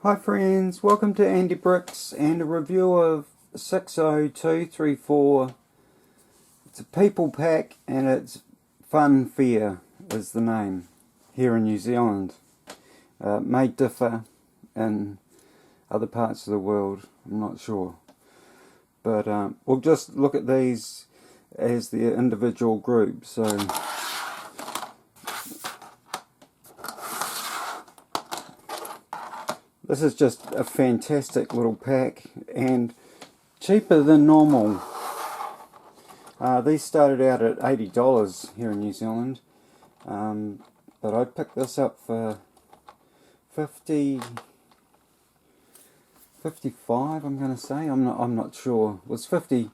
Hi friends, welcome to Andy Bricks and a review of 60234. It's a people pack and it's Fun Fair is the name here in New Zealand. May differ in other parts of the world, I'm not sure. But we'll just look at these as the individual groups. So this is just a fantastic little pack and cheaper than normal. These started out at $80 here in New Zealand, but I picked this up for 55. I'm going to say. I'm not sure. It was 50.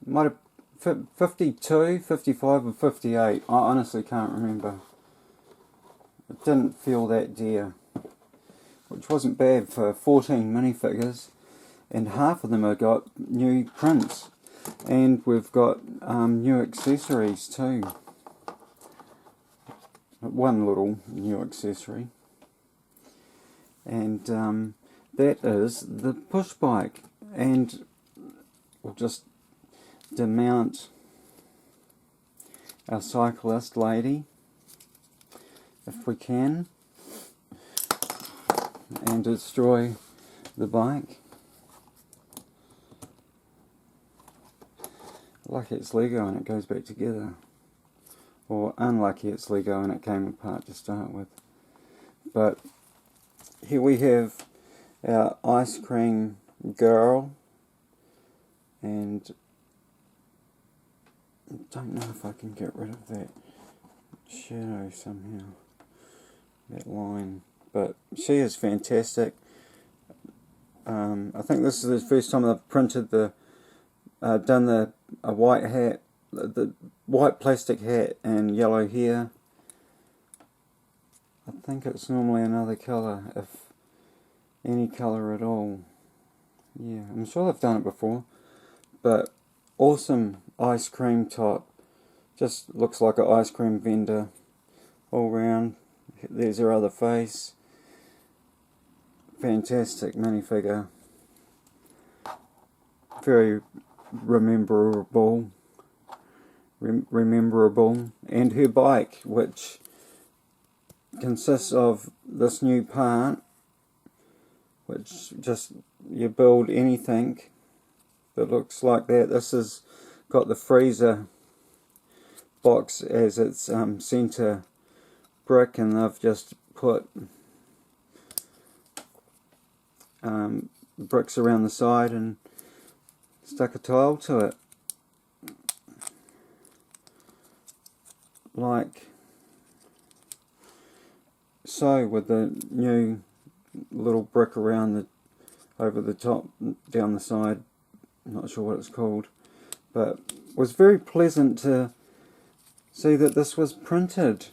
Might have 52, 55, or 58. I honestly can't remember. It didn't feel that dear, which wasn't bad for 14 minifigures, and half of them have got new prints, and we've got new accessories too. One little new accessory, and that is the push bike, and we'll just demount our cyclist lady if we can and destroy the bike. Lucky it's Lego and it goes back together, or unlucky it's Lego and it came apart to start with. But here we have our ice cream girl, and I don't know if I can get rid of that shadow somehow, that line. But she is fantastic. I think this is the first time I've printed done a white hat, the white plastic hat and yellow hair. I think it's normally another colour, if any colour at all. Yeah, I'm sure I've done it before. But awesome ice cream top. Just looks like an ice cream vendor all round. There's her other face. Fantastic minifigure. Very rememberable. And her bike, which consists of this new part, which just you build anything that looks like that. This has got the freezer box as its center brick, and I've just put bricks around the side and stuck a tile to it, like so, with the new little brick around over the top, down the side. I'm not sure what it's called, but it was very pleasant to see that this was printed.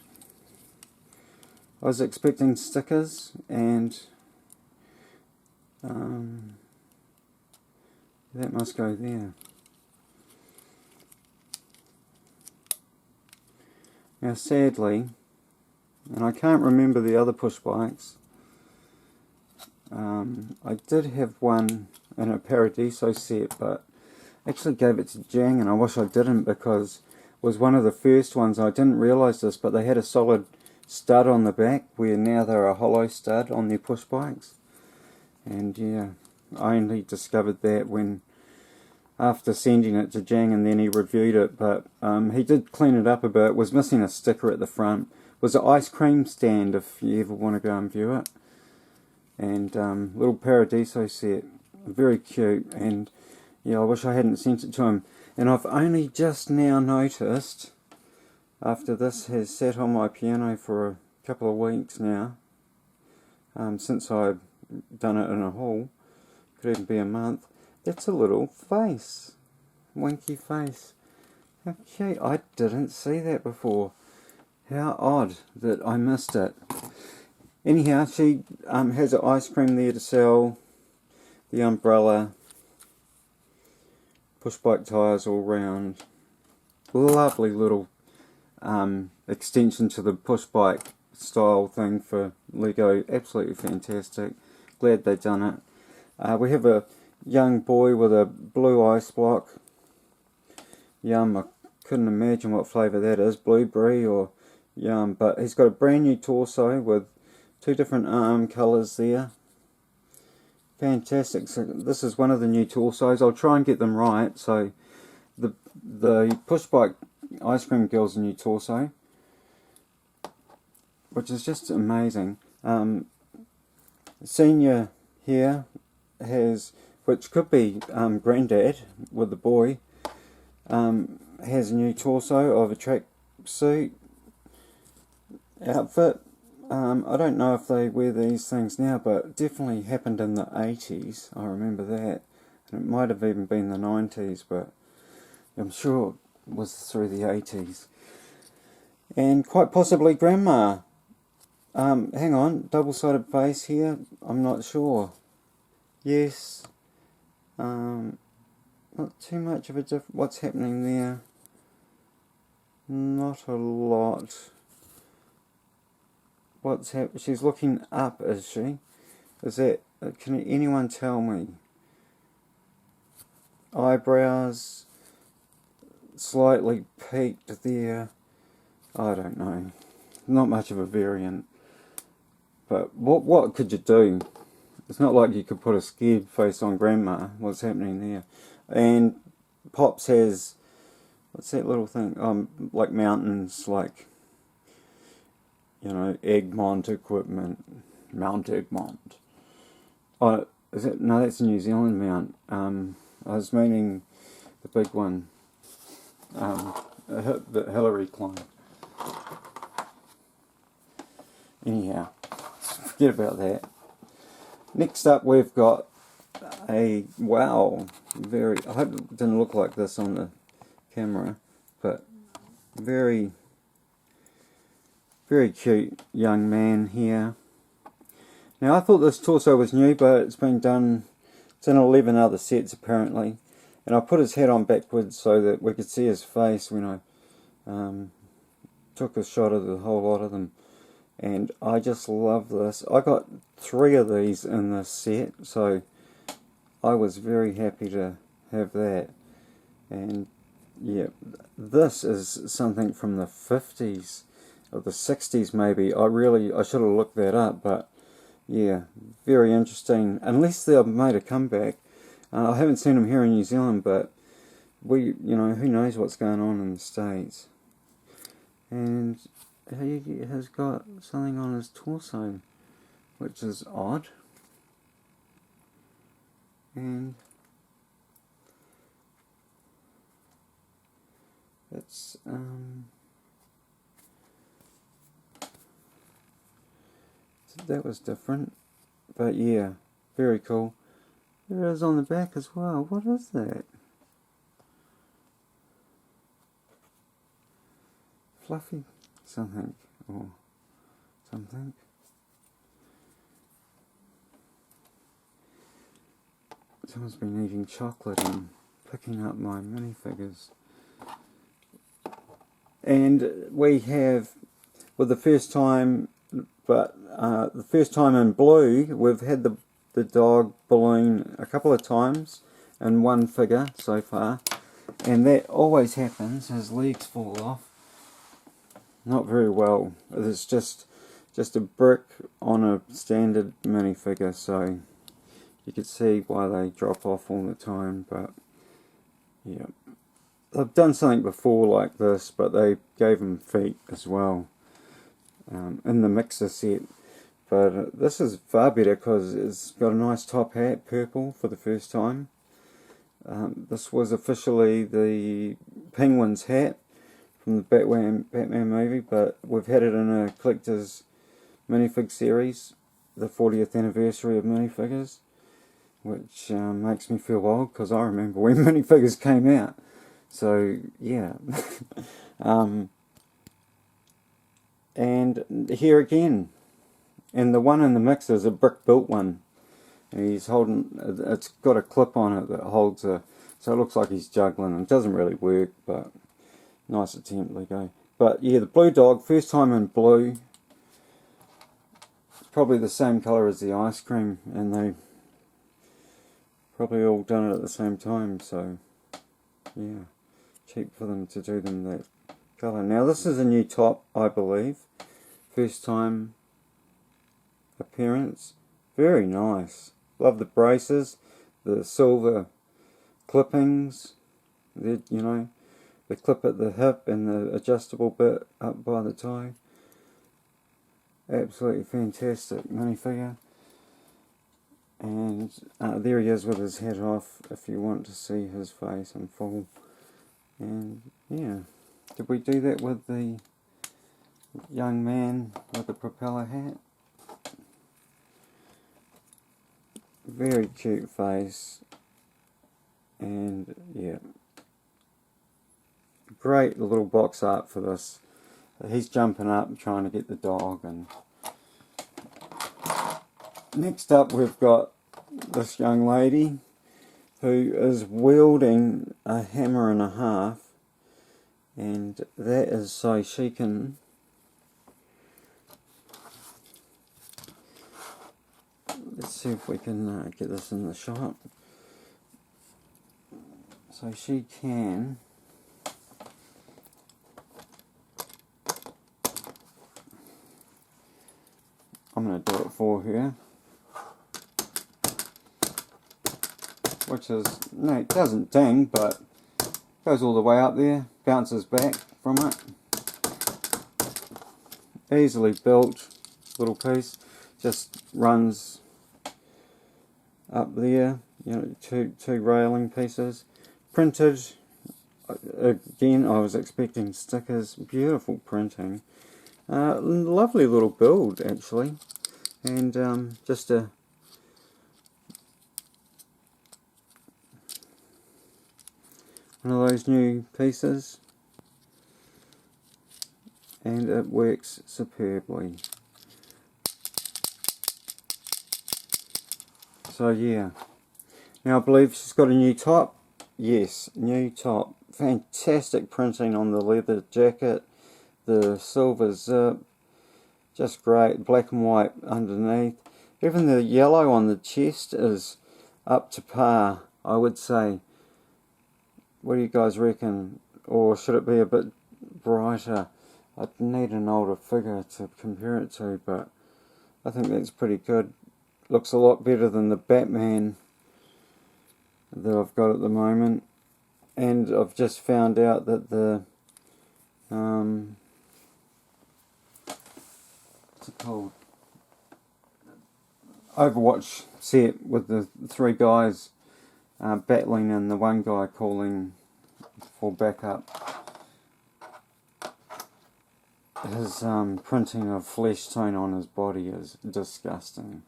I was expecting stickers and that must go there. Now sadly, and I can't remember the other push bikes, I did have one in a Paradiso set, but actually gave it to Jang, and I wish I didn't, because it was one of the first ones. I didn't realise this, but they had a solid stud on the back, where now they're a hollow stud on their push bikes. And yeah, I only discovered that when after sending it to Jang, and then he reviewed it. But he did clean it up a bit. It was missing a sticker at the front. It was an ice cream stand if you ever want to go and view it. And little Paradiso set, very cute. And yeah, I wish I hadn't sent it to him. And I've only just now noticed, after this has sat on my piano for a couple of weeks now, since I've done it in a haul, could even be a month, that's a little face, winky face. How cute. I didn't see that before. How odd that I missed it. Anyhow, she has an ice cream there to sell, the umbrella, push bike tyres all round. Lovely little extension to the push bike style thing for Lego, absolutely fantastic. Glad they done it. We have a young boy with a blue ice block. Yum, I couldn't imagine what flavour that is, blueberry or yum, but he's got a brand new torso with 2 different arm colours there. Fantastic. So this is one of the new torsos. I'll try and get them right. So the push bike ice cream girl's a new torso, which is just amazing. Senior here has, which could be Granddad with the boy, has a new torso of a tracksuit outfit. I don't know if they wear these things now, but it definitely happened in the 80s. I remember that. And it might have even been the 90s, but I'm sure it was through the 80s. And quite possibly Grandma. Hang on, double-sided face here. I'm not sure. Yes. Not too much of a difference. What's happening there? Not a lot. What's happening? She's looking up, is she? Is that? Can anyone tell me? Eyebrows slightly peaked there. I don't know. Not much of a variant. But what could you do? It's not like you could put a scared face on Grandma. What's happening there? And Pops has, what's that little thing? Like mountains, like, you know, Egmont equipment. Mount Egmont. Oh, is it? No, that's a New Zealand mount. I was meaning the big one. That Hillary climbed. Anyhow, forget about that. Next up, we've got a, wow, I hope it didn't look like this on the camera, but very, very cute young man here. Now, I thought this torso was new, but it's been done, it's in 11 other sets apparently. And I put his head on backwards so that we could see his face when I took a shot of the whole lot of them. And I just love this. I got 3 of these in this set, so I was very happy to have that. And yeah, this is something from the 50s or the 60s maybe. I should have looked that up, but yeah, very interesting. Unless they've made a comeback. I haven't seen them here in New Zealand, but who knows what's going on in the States. And he has got something on his torso, which is odd. And it's that was different, but yeah, very cool. There it is on the back as well. What is that? Fluffy something or something. Someone's been eating chocolate and picking up my minifigures. And we have, with the first time, the first time in blue, we've had the dog balloon a couple of times in one figure so far, and that always happens. His legs fall off. Not very well. It's just a brick on a standard minifigure, so you could see why they drop off all the time. But yeah, they've done something before like this, but they gave him feet as well in the mixer set. But this is far better because it's got a nice top hat, purple, for the first time. This was officially the Penguin's hat from the Batman movie, but we've had it in a collector's minifig series, the 40th anniversary of minifigures, which makes me feel old because I remember when minifigures came out. So, yeah. And here again. And the one in the mix is a brick-built one. And he's holding, it's got a clip on it that holds so it looks like he's juggling. It doesn't really work, but nice attempt, Lego. But yeah, the blue dog, first time in blue. probably the same colour as the ice cream, and they probably all done it at the same time, so yeah, cheap for them to do them that colour. Now this is a new top, I believe, first time appearance. Very nice. Love the braces, the silver clippings, the, you know, the clip at the hip and the adjustable bit up by the tie. Absolutely fantastic minifigure. And there he is with his hat off, if you want to see his face in full. And yeah, did we do that with the young man with the propeller hat? Very cute face. And yeah, great little box art for this. He's jumping up trying to get the dog. And next up we've got this young lady who is wielding a hammer and a half, and that is so she can let's see if we can get this in the shot. So she can I'm going to do it for her, which is, no, it doesn't ding, but goes all the way up there, bounces back from it. Easily built little piece, just runs up there, you know, two railing pieces. Printed, again, I was expecting stickers, beautiful printing. Lovely little build actually, and just a one of those new pieces, and it works superbly. So yeah, now I believe she's got a new top. Yes, new top. Fantastic printing on the leather jacket, the silver zip, just great. Black and white underneath. Even the yellow on the chest is up to par, I would say. What do you guys reckon? Or should it be a bit brighter? I'd need an older figure to compare it to, but I think that's pretty good. Looks a lot better than the Batman that I've got at the moment. And I've just found out that the what's it called? Overwatch set with the three guys battling and the one guy calling for backup. His printing of flesh tone on his body is disgusting.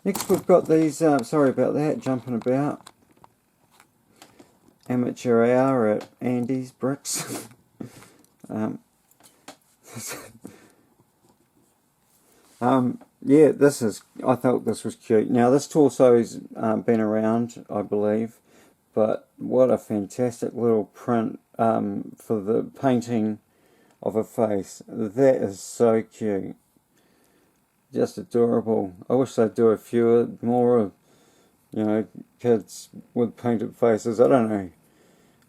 Next we've got these, sorry about that, jumping about. Amateur hour at Andy's Bricks. Yeah, this is, I thought this was cute. Now this torso's been around, I believe, but what a fantastic little print for the painting of a face. That is so cute. Just adorable. I wish they'd do a few more of, you know, kids with painted faces. I don't know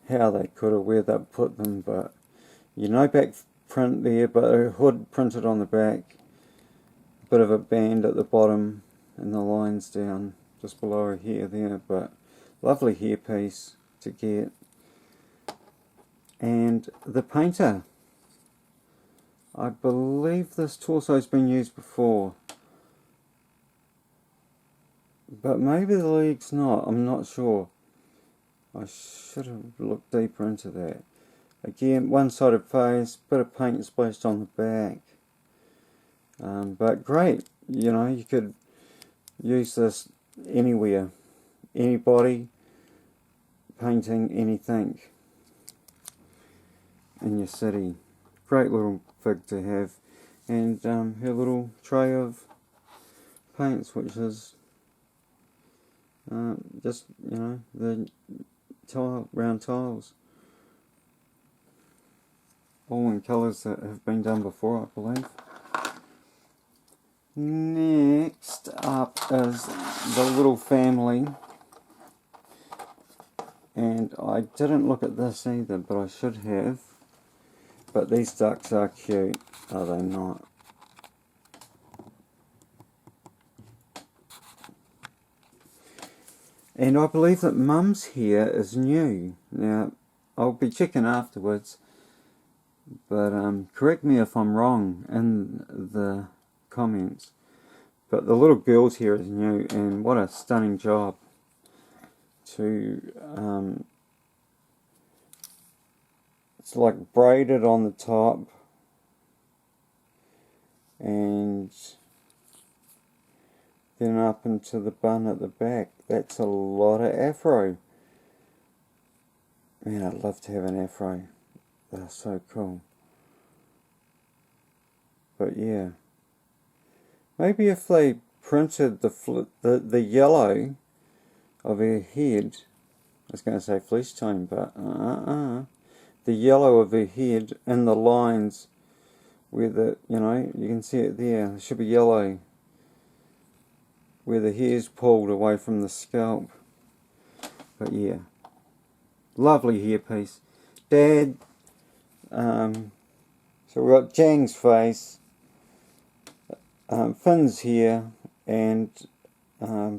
how they could have, where they'd put them, but you know, back print there, but a hood printed on the back, a bit of a band at the bottom, and the lines down just below her hair there, but lovely hair piece to get. And the painter, I believe this torso's been used before, but maybe the leg's not, I'm not sure. I should have looked deeper into that. Again, one-sided face, bit of paint splashed on the back. But great, you know, you could use this anywhere, anybody, painting anything in your city. Great little fig to have. And her little tray of paints, which is just, you know, the round tiles. All in colours that have been done before, I believe. Next up is the little family. And I didn't look at this either, but I should have. But these ducks are cute, are they not? And I believe that Mum's here is new. Now, I'll be checking afterwards, but correct me if I'm wrong in the comments. But the little girl's here is new, and what a stunning job to it's like braided on the top, and then up into the bun at the back. That's a lot of afro. Man, I'd love to have an afro. They're so cool. But yeah, maybe if they printed the yellow of her head, I was going to say flesh tone, but the yellow of her head and the lines where the, you know, you can see it there. It should be yellow where the hair's pulled away from the scalp. But yeah, lovely hairpiece. Dad, so we've got Jang's face, Finn's here, and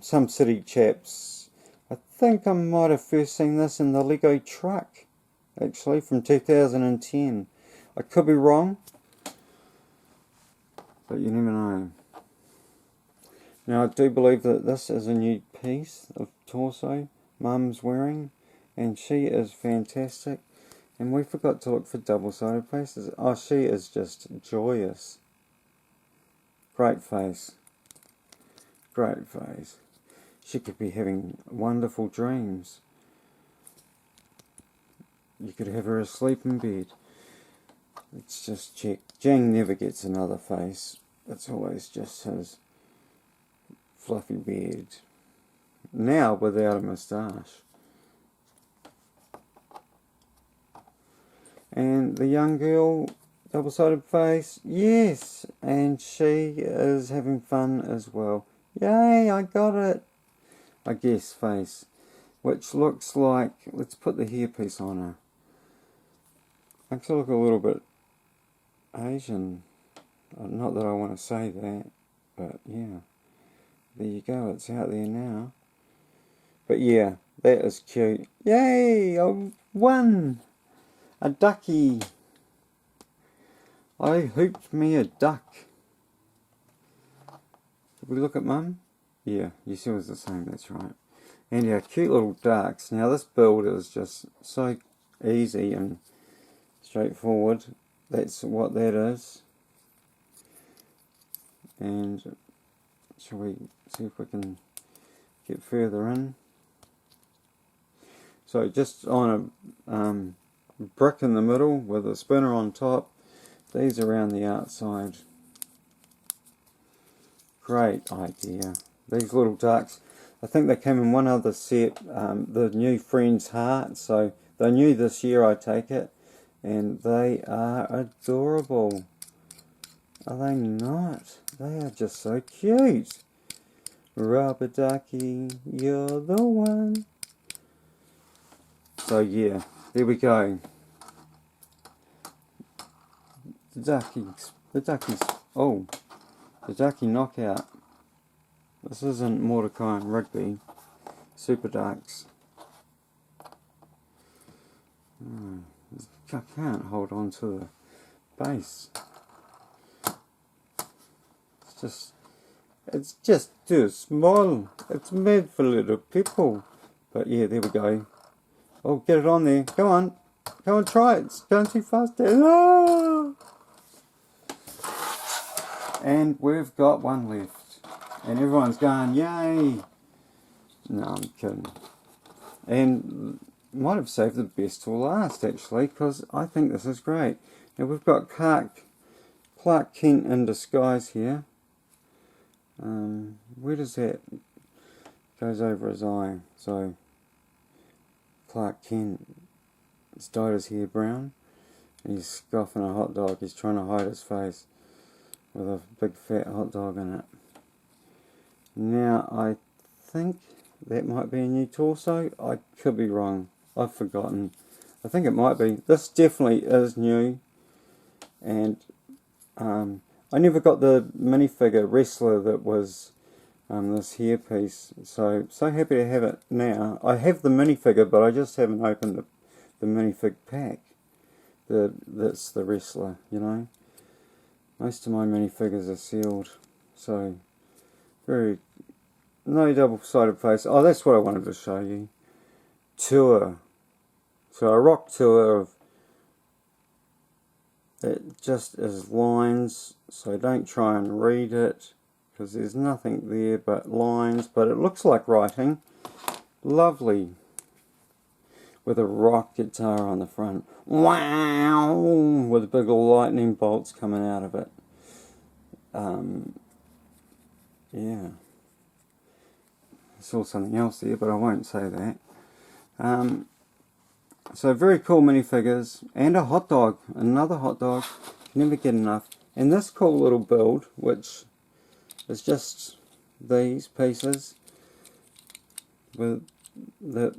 some city chaps. I think I might have first seen this in the Lego truck, actually, from 2010. I could be wrong, but you never know. Now, I do believe that this is a new piece of torso Mum's wearing, and she is fantastic. And we forgot to look for double-sided faces. Oh, she is just joyous. Great face. Great face. She could be having wonderful dreams. You could have her asleep in bed. Let's just check. Jang never gets another face. It's always just his fluffy beard. Now without a moustache. And the young girl, double-sided face, yes, and she is having fun as well. Yay, I got it. I guess face, which looks like, let's put the hairpiece on her. Makes her look a little bit Asian. Not that I want to say that, but yeah. There you go, it's out there now. But yeah, that is cute. Yay, I won! A ducky. I hooped me a duck. Did we look at Mum? Yeah, you see it was the same, that's right. And our cute little ducks. Now this build is just so easy and straightforward. That's what that is. And shall we see if we can get further in? So just on a brick in the middle with a spinner on top. These around the outside. Great idea. These little ducks, I think they came in one other set, the new Friends Heart, so they're new this year, I take it, and they are adorable. Are they not? They are just so cute. Rubber ducky, you're the one. So yeah, there we go. The ducky knockout. This isn't Mordecai and Rugby. Super Ducks. I can't hold on to the base. It's just too small. It's made for little people. But yeah, there we go. Oh, get it on there. Come on. Come on, try it. It's going too fast. Oh! And we've got one left. And everyone's going, yay! No, I'm kidding. And might have saved the best till last, actually, because I think this is great. Now we've got Clark Kent in disguise here. Where does that goes over his eye? So Clark Kent has dyed his hair brown. And he's scoffing a hot dog. He's trying to hide his face. with a big fat hot dog in it. Now I think that might be a new torso. I could be wrong. I've forgotten. I think it might be. This definitely is new. And I never got the minifigure wrestler that was this hair piece. So happy to have it now. I have the minifigure, but I just haven't opened the minifig pack. That's the wrestler, you know. Most of my minifigures are sealed. So, no double-sided face. Oh, that's what I wanted to show you. Tour. So a rock tour of, it just is lines, so don't try and read it, because there's nothing there but lines, but it looks like writing. Lovely. With a rock guitar on the front. Wow! With big lightning bolts coming out of it. Yeah. I saw something else there, but I won't say that. So very cool minifigures, and a hot dog, another hot dog, never get enough. And this cool little build, which is just these pieces with the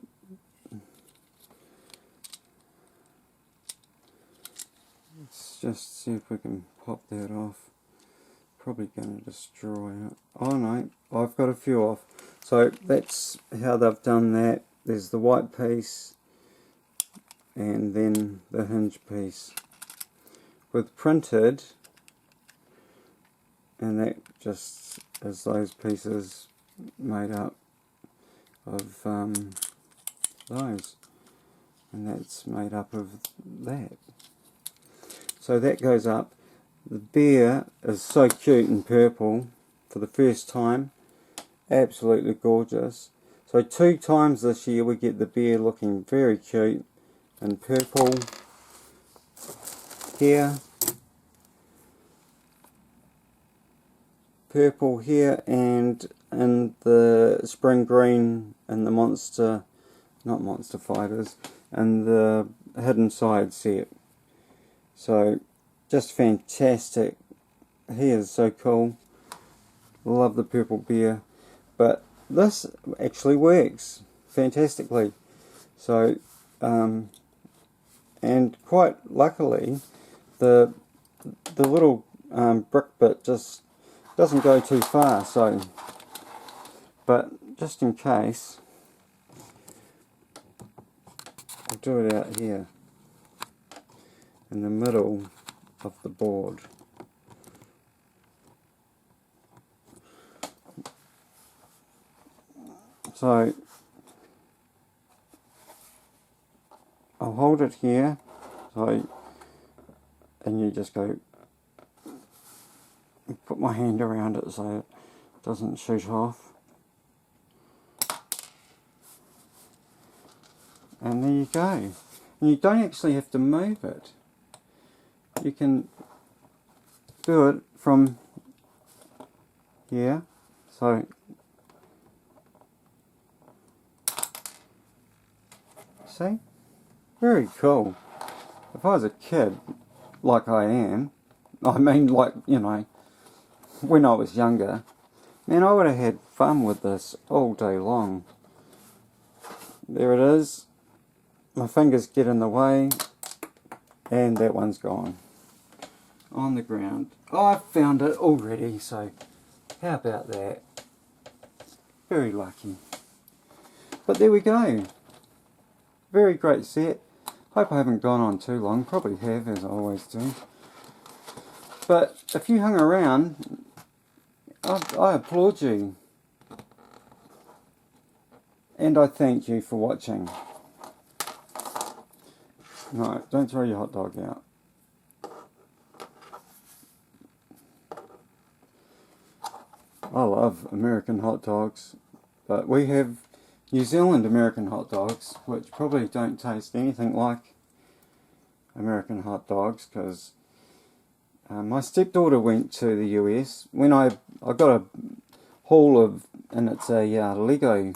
let's just see if we can pop that off. Probably going to destroy it. Oh no, I've got a few off. So that's how they've done that. There's the white piece and then the hinge piece with printed, and that just is those pieces made up of those, and that's made up of that. So that goes up. The bear is so cute in purple for the first time. Absolutely gorgeous. So 2 times this year we get the bear looking very cute in purple here, and in the spring green and the not monster fighters, and the hidden side set. So just fantastic. He is so cool. Love the purple bear. But this actually works fantastically. So and quite luckily the little brick bit just doesn't go too far, so but just in case I'll do it out here in the middle of the board. So I'll hold it here, so, and you just go, put my hand around it so it doesn't shoot off. And there you go. And you don't actually have to move it. You can do it from here. So see? Very cool. If I was a kid, like I am, I mean, like, you know, when I was younger, man, I would have had fun with this all day long. There it is. My fingers get in the way, and that one's gone. On the ground. Oh, I found it already, so how about that? Very lucky. But there we go. Very great set. Hope I haven't gone on too long. Probably have, as I always do. But if you hung around, I applaud you. And I thank you for watching. No, don't throw your hot dog out. I love American hot dogs, but we have New Zealand American hot dogs, which probably don't taste anything like American hot dogs, because my stepdaughter went to the US. When I got a haul of, and it's a Lego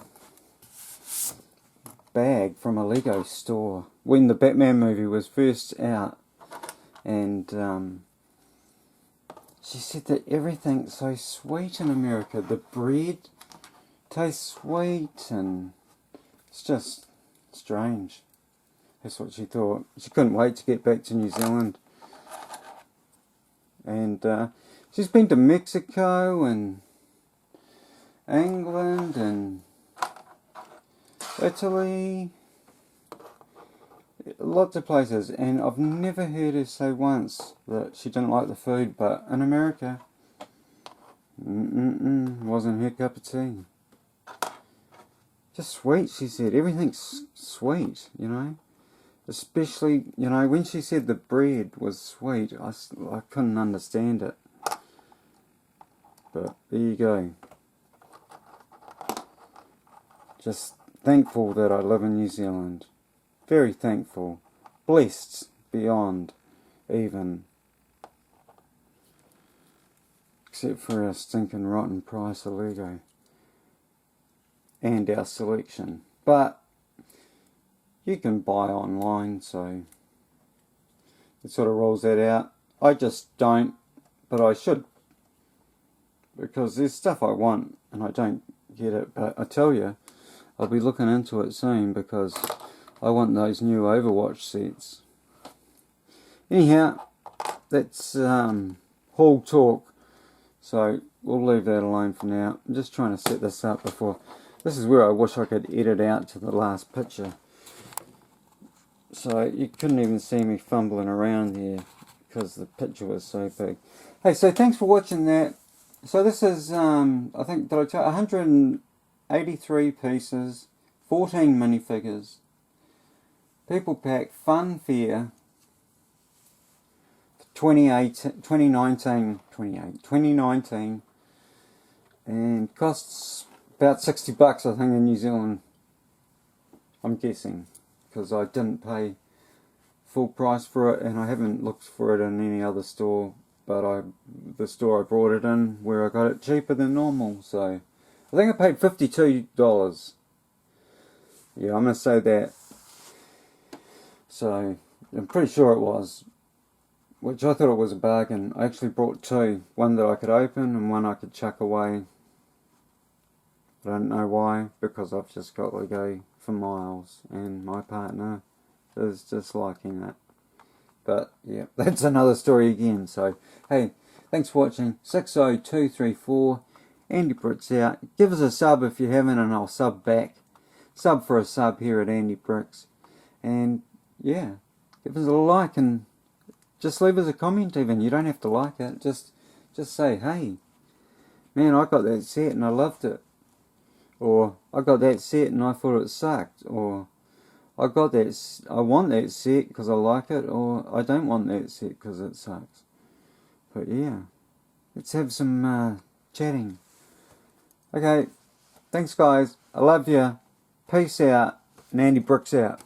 bag from a Lego store when the Batman movie was first out, and she said that everything's so sweet in America. The bread tastes sweet and it's just strange. That's what she thought. She couldn't wait to get back to New Zealand. And she's been to Mexico and England and Italy, lots of places, and I've never heard her say once that she didn't like the food, but in America, wasn't her cup of tea. Just sweet, she said. Everything's sweet, you know. Especially, you know, when she said the bread was sweet, I couldn't understand it. But there you go. Just thankful that I live in New Zealand. Very thankful. Blessed beyond even. Except for our stinking rotten price of Lego. And our selection. But you can buy online, so it sort of rolls that out. I just don't, but I should. Because there's stuff I want and I don't get it. But I tell you, I'll be looking into it soon because I want those new Overwatch sets. Anyhow, that's haul talk. So we'll leave that alone for now. I'm just trying to set this up before. This is where I wish I could edit out to the last picture. So you couldn't even see me fumbling around here because the picture was so big. Hey, so thanks for watching that. So this is, I think, did I tell 183 pieces, 14 minifigures, People Pack Fun Fair 2019, and costs about $60 I think in New Zealand, I'm guessing, because I didn't pay full price for it and I haven't looked for it in any other store, but the store I brought it in, where I got it cheaper than normal, so I think I paid $52. Yeah, I'm going to say that. So I'm pretty sure it was, which I thought it was a bargain. I actually brought two, one that I could open and one I could chuck away. I don't know why, because I've just got Lego for miles and my partner is just liking it. But yeah, that's another story again. So hey, thanks for watching. 60234, Andy Bricks out. Give us a sub if you haven't and I'll sub back. Sub for a sub here at Andy Bricks. And yeah, give us a like and just leave us a comment even. You don't have to like it. Just say, hey, man, I got that set and I loved it. Or I got that set and I thought it sucked. Or I want that set because I like it. Or I don't want that set because it sucks. But yeah, let's have some chatting. Okay, thanks guys. I love you. Peace out. And Andy Bricks out.